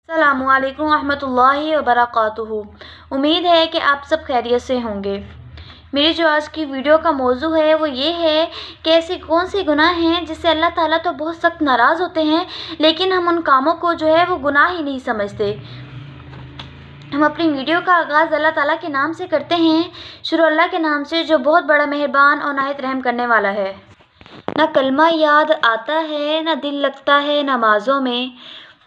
अस्सलामु अलैकुम रहमतुल्लाहि व बरकातुहू। उम्मीद है कि आप सब खैरियत से होंगे। मेरी जो आज की वीडियो का मौजू है वो ये है कि ऐसे कौन से गुनाह हैं जिससे अल्लाह ताला तो बहुत सख्त नाराज़ होते हैं, लेकिन हम उन कामों को जो है वो गुनाह ही नहीं समझते। हम अपनी वीडियो का आगाज़ अल्लाह ताला के नाम से करते हैं। शुरू अल्लाह के नाम से जो बहुत बड़ा मेहरबान और नाहित रहम करने वाला है। न कलमा याद आता है, न दिल लगता है नमाज़ों में।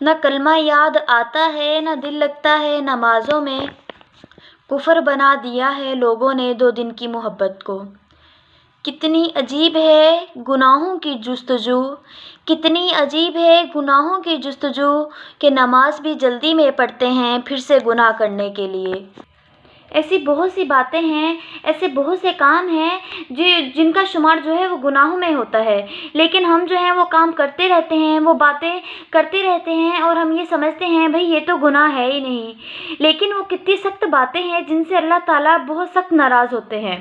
न कलमा याद आता है, न दिल लगता है नमाज़ों में। कुफर बना दिया है लोगों ने 2 दिन की मोहब्बत को। कितनी अजीब है गुनाहों की जुस्तजू, कितनी अजीब है गुनाहों की जुस्तजू कि नमाज भी जल्दी में पढ़ते हैं फिर से गुनाह करने के लिए। ऐसी बहुत सी बातें हैं, ऐसे बहुत से काम हैं जिनका शुमार जो है वो गुनाहों में होता है, लेकिन हम जो है वो काम करते रहते हैं, वो बातें करते रहते हैं और हम ये समझते हैं भाई ये तो गुनाह है ही नहीं। लेकिन वो कितनी सख्त बातें हैं जिनसे अल्लाह ताला बहुत सख्त नाराज़ होते हैं।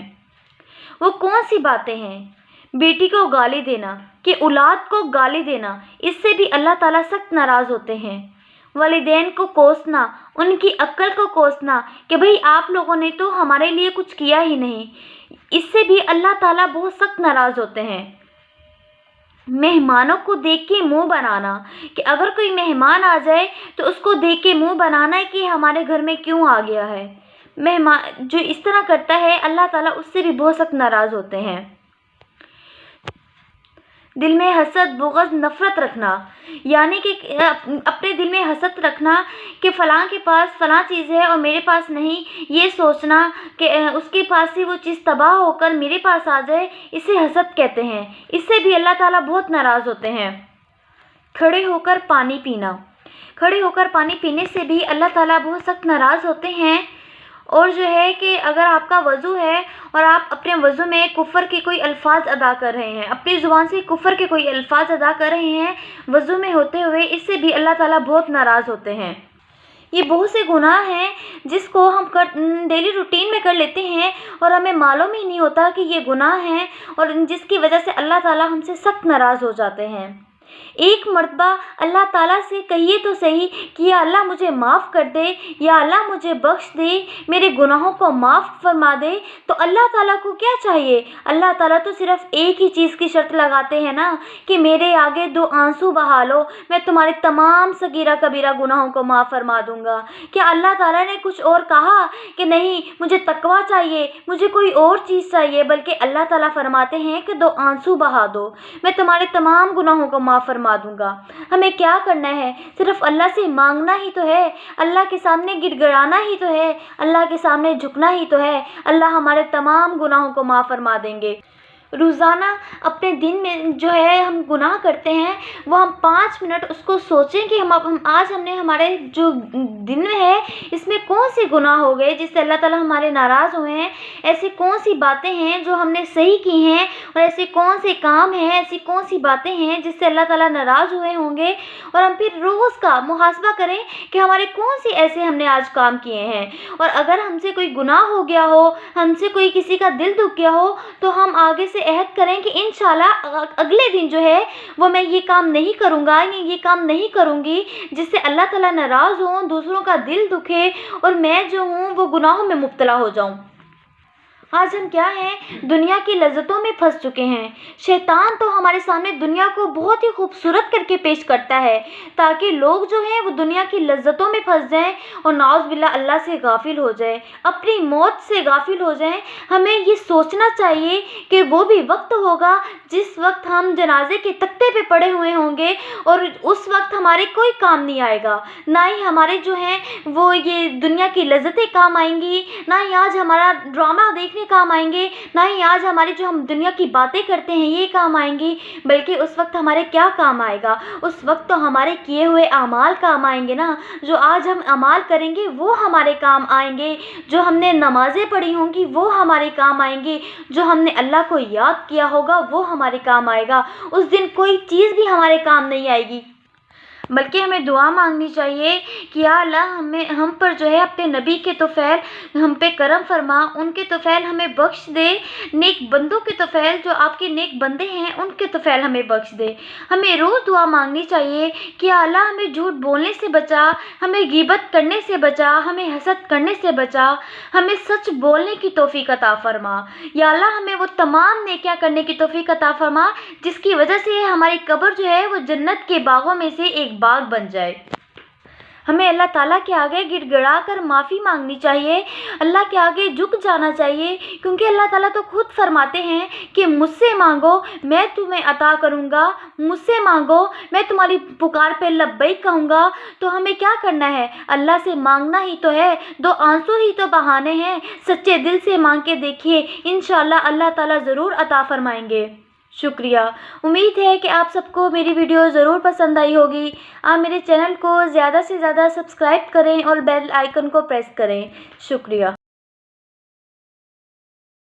वो कौन सी बातें हैं? बेटी को गाली देना, कि औलाद को गाली देना, इससे भी अल्लाह ताला सख्त नाराज़ होते हैं। वालिदैन को कोसना, उनकी अक्ल को कोसना कि भाई आप लोगों ने तो हमारे लिए कुछ किया ही नहीं, इससे भी अल्लाह ताला बहुत सख्त नाराज़ होते हैं। मेहमानों को देख के मुंह बनाना, कि अगर कोई मेहमान आ जाए तो उसको देख के मुंह बनाना है कि हमारे घर में क्यों आ गया है। मेहमान जो इस तरह करता है अल्लाह ताला उससे भी बहुत सख्त नाराज़ होते हैं। दिल में हसद, बुग़्ज़, नफ़रत रखना, यानी कि अपने दिल में हसद रखना कि फ़लाँ के पास फ़लाँ चीज़ है और मेरे पास नहीं, ये सोचना कि उसके पास से वो चीज़ तबाह होकर मेरे पास आ जाए, इसे हसद कहते हैं। इससे भी अल्लाह ताला बहुत नाराज़ होते हैं। खड़े होकर पानी पीना, खड़े होकर पानी पीने से भी अल्लाह ताला बहुत सख्त नाराज़ होते हैं। और जो है कि अगर आपका वज़ू है और आप अपने वज़ू में कुफ़र के कोई अल्फाज अदा कर रहे हैं, अपनी ज़ुबान से कुफ़र के कोई अल्फाज अदा कर रहे हैं वज़ू में होते हुए, इससे भी अल्लाह ताला बहुत नाराज़ होते हैं। ये बहुत से गुनाह हैं जिसको हम डेली रूटीन में कर लेते हैं और हमें मालूम ही नहीं होता कि ये गुनाह हैं, और जिसकी वजह से अल्लाह ताला हमसे सख्त नाराज़ हो जाते हैं। एक मर्तबा अल्लाह ताला से कहिए तो सही कि या अल्लाह मुझे माफ़ कर दे, या अल्लाह मुझे बख्श दे, मेरे गुनाहों को माफ़ फरमा दे। तो अल्लाह ताला को क्या चाहिए? अल्लाह ताला तो सिर्फ़ एक ही चीज़ की शर्त लगाते हैं ना कि मेरे आगे 2 आंसू बहा लो, मैं तुम्हारे तमाम सगीरा कबीरा गुनाहों को माफ़ फरमा दूँगा। क्या अल्लाह ताला ने कुछ और कहा कि नहीं मुझे तकवा चाहिए, मुझे कोई और चीज़ चाहिए? बल्कि अल्लाह ताला फरमाते हैं कि 2 आंसू बहा दो, मैं तुम्हारे तमाम गुनाहों को माफ़ फरमा दूंगा। हमें क्या करना है? सिर्फ अल्लाह से मांगना ही तो है, अल्लाह के सामने गिड़गिड़ाना ही तो है, अल्लाह के सामने झुकना ही तो है। अल्लाह हमारे तमाम गुनाहों को माफ़ फरमा देंगे। रोज़ाना अपने दिन में जो है हम गुनाह करते हैं, वो हम 5 मिनट उसको सोचें कि हम आज हमने हमारे जो दिन में है इसमें कौन से गुनाह हो गए जिससे अल्लाह ताला हमारे नाराज़ हुए हैं। ऐसी कौन सी बातें हैं जो हमने सही की हैं, और ऐसे कौन से काम हैं, ऐसी कौन सी बातें हैं जिससे अल्लाह ताला नाराज़ हुए होंगे। और हम फिर रोज़ का मुहासबा करें कि हमारे कौन से ऐसे हमने आज काम किए हैं। और अगर हमसे कोई गुनाह हो गया हो, हमसे कोई किसी का दिल दुख गया हो, तो हम आगे से अहद करें कि इंशाल्लाह अगले दिन जो है वो मैं ये काम नहीं करूँगा, ये काम नहीं करूँगी जिससे अल्लाह ताला नाराज़ हो, दूसरों का दिल दुखे और मैं जो हूँ वो गुनाहों में मुब्तला हो जाऊँ। आज हम क्या हैं? दुनिया की लज्जतों में फंस चुके हैं। शैतान तो हमारे सामने दुनिया को बहुत ही खूबसूरत करके पेश करता है ताकि लोग जो हैं वो दुनिया की लज्जतों में फंस जाएं और नाउज़ बिल्लाह अल्लाह से गाफिल हो जाएं, अपनी मौत से गाफिल हो जाएं। हमें ये सोचना चाहिए कि वो भी वक्त होगा जिस वक्त हम जनाजे के तख्ते पे पड़े हुए होंगे और उस वक्त हमारे कोई काम नहीं आएगा, ना ही हमारे जो हैं वो ये दुनिया की लज्जतें काम आएंगी, ना ही आज हमारा ड्रामा देखने काम आएंगे, ना ही आज हमारी जो हम दुनिया की बातें करते हैं ये काम आएंगी। बल्कि उस वक्त हमारे क्या काम आएगा? उस वक्त तो हमारे किए हुए अमाल काम आएंगे ना। जो आज हम अमाल करेंगे वो हमारे काम आएंगे, जो हमने नमाज़ें पढ़ी होंगी वो हमारे काम आएंगी, जो हमने अल्लाह को याद किया होगा वो हमारे काम आएगा। उस दिन कोई चीज़ भी हमारे काम नहीं आएगी, बल्कि हमें दुआ मांगनी चाहिए کہ یا اللہ ہم پر جو ہے اپنے نبی کے طفیل ہم پہ کرم فرما، ان کے طفیل ہمیں بخش دے، نیک بندوں کے طفیل جو آپ کے نیک بندے ہیں ان کے طفیل ہمیں بخش دے۔ ہمیں روز دعا مانگنی چاہیے کہ یا اللہ ہمیں جھوٹ بولنے سے بچا، ہمیں غیبت کرنے سے بچا، ہمیں حسد کرنے سے بچا، ہمیں سچ بولنے کی توفیق عطا فرما۔ یا اللہ ہمیں وہ تمام نیکیاں کرنے کی توفیق عطا فرما جس کی وجہ سے ہماری قبر جو ہے وہ جنت کے باغوں میں سے ایک باغ بن جائے۔ ہمیں اللہ تعالیٰ کے آگے گڑ گڑا کر معافی مانگنی چاہیے، اللہ کے آگے جھک جانا چاہیے، کیونکہ اللہ تعالیٰ تو خود فرماتے ہیں کہ مجھ سے مانگو میں تمہیں عطا کروں گا، مجھ سے مانگو میں تمہاری پکار پہ لبیک کہوں گا۔ تو ہمیں کیا کرنا ہے؟ اللہ سے مانگنا ہی تو ہے، دو آنسو ہی تو بہانے ہیں، سچے دل سے مانگ کے دیکھیے، انشاءاللہ اللہ تعالیٰ ضرور عطا فرمائیں گے۔ شکریہ۔ امید ہے کہ آپ سب کو میری ویڈیو ضرور پسند آئی ہوگی۔ آپ میرے چینل کو زیادہ سے زیادہ سبسکرائب کریں اور بیل آئیکن کو پریس کریں۔ شکریہ۔